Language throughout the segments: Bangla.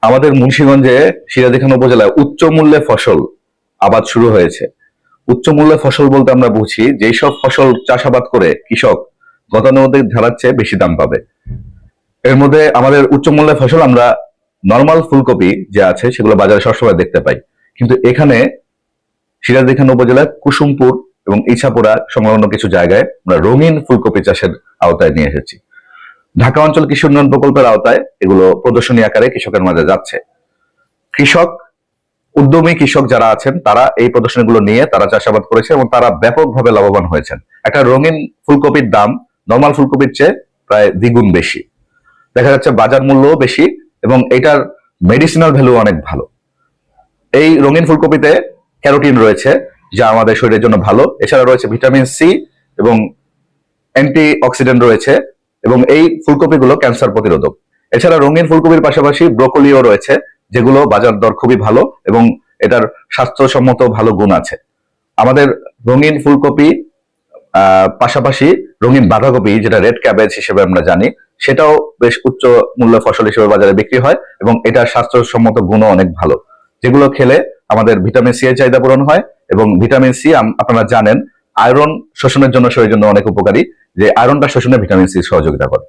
আমাদের মুন্সিগঞ্জে সিরাজদিখান উপজেলায় উচ্চ মূল্যে ফসল আবাদ শুরু হয়েছে। উচ্চ মূল্যে ফসল বলতে আমরা বুঝি যেই সব ফসল চাষাবাদ করে কৃষক গতানুগতিক ধারার চেয়ে বেশি দাম পাবে। এর মধ্যে আমাদের উচ্চ মূল্যের ফসল আমরা নর্মাল ফুলকপি যে আছে সেগুলো বাজারে সবসময় দেখতে পাই, কিন্তু এখানে সিরাজদিখান উপজেলার কুসুমপুর এবং ইছাপুরা সংলগ্ন কিছু জায়গায় আমরা রঙিন ফুলকপি চাষের আওতায় নিয়ে এসেছি। ঢাকা অঞ্চল কৃষি উন্নয়ন প্রকল্পের আওতায় এগুলো প্রদর্শনী আকারে কৃষকের মাঝে যাচ্ছে। কৃষক উদ্যমী কৃষক যারা আছেন তারা এই প্রদর্শনীগুলো নিয়ে তারা চাষাবাদ করেছে এবং তারা ব্যাপকভাবে লাভবান হয়েছেন। একটা রঙিন ফুলকপির দাম নর্মাল ফুলকপির চেয়ে প্রায় দ্বিগুণ বেশি। দেখা যাচ্ছে বাজার মূল্যও বেশি এবং এটার মেডিসিনাল ভ্যালু অনেক ভালো। এই রঙিন ফুলকপিতে ক্যারোটিন রয়েছে যা আমাদের শরীরের জন্য ভালো। এছাড়া রয়েছে ভিটামিন সি এবং অ্যান্টি অক্সিডেন্ট রয়েছে এবং এই ফুলকপিগুলো ক্যান্সার প্রতিরোধক। এছাড়া রঙিন ফুলকপির পাশাপাশি ব্রোকলিও রয়েছে, যেগুলো বাজার দর খুবই ভালো এবং এটার স্বাস্থ্যসম্মত ভালো গুণ আছে। আমাদের রঙিন ফুলকপি পাশাপাশি রঙিন বাঁধাকপি, যেটা রেড ক্যাবেজ হিসেবে আমরা জানি, সেটাও বেশ উচ্চ মূল্য ফসল হিসেবে বাজারে বিক্রি হয় এবং এটার স্বাস্থ্যসম্মত গুণও অনেক ভালো, যেগুলো খেলে আমাদের ভিটামিন সি এর চাহিদা পূরণ হয়। এবং ভিটামিন সি আপনারা জানেন আয়রন শোষণের জন্য শরীরের জন্য অনেক উপকারী, যে আয়রনটা শোষণে ভিটামিন সি সহযোগিতা করে।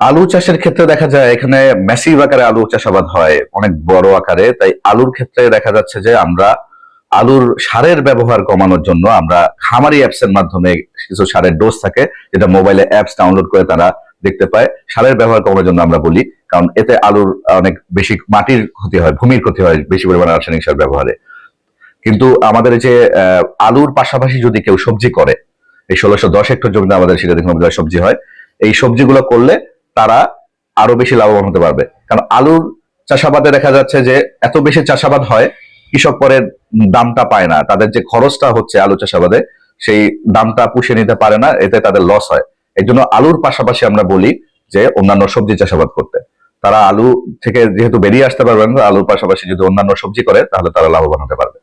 আলু চাষের ক্ষেত্রে দেখা যায় এখানে ম্যাসিভ আকারে আলু চাষাবাদ হয়, অনেক বড় আকারে। তাই আলুর ক্ষেত্রে দেখা যাচ্ছে যে আমরা আলুর সারের ব্যবহার কমানোর জন্য আমরা খামারি অ্যাপস এর মাধ্যমে, কিছু সারের ডোজ থাকে যেটা মোবাইলে অ্যাপস ডাউনলোড করে তারা দেখতে পায়, সারের ব্যবহার কমানোর জন্য আমরা বলি, কারণ এতে আলুর অনেক বেশি মাটির ক্ষতি হয়, ভূমির ক্ষতি হয় বেশি পরিমাণে রাসায়নিক সার ব্যবহারে। কিন্তু আমাদের যে আলুর পাশাপাশি যদি কেউ সবজি করে, এই 1610 হেক্টর জমিতে আমাদের সিরাজদিখান উপজেলায় সবজি হয়, এই সবজিগুলো করলে তারা আরো বেশি লাভবান হতে পারবে। কারণ আলুর চাষাবাদে দেখা যাচ্ছে যে এত বেশি চাষাবাদ হয়, কৃষক পরে দামটা পায় না, তাদের যে খরচটা হচ্ছে আলু চাষাবাদে সেই দামটা পুষিয়ে নিতে পারে না, এতে তাদের লস হয়। এই জন্য আলুর পাশাপাশি আমরা বলি যে অন্যান্য সবজি চাষাবাদ করতে। তারা আলু থেকে যেহেতু বেরিয়ে আসতে পারবেন, আলুর পাশাপাশি যদি অন্যান্য সবজি করে তাহলে তারা লাভবান হতে পারবে।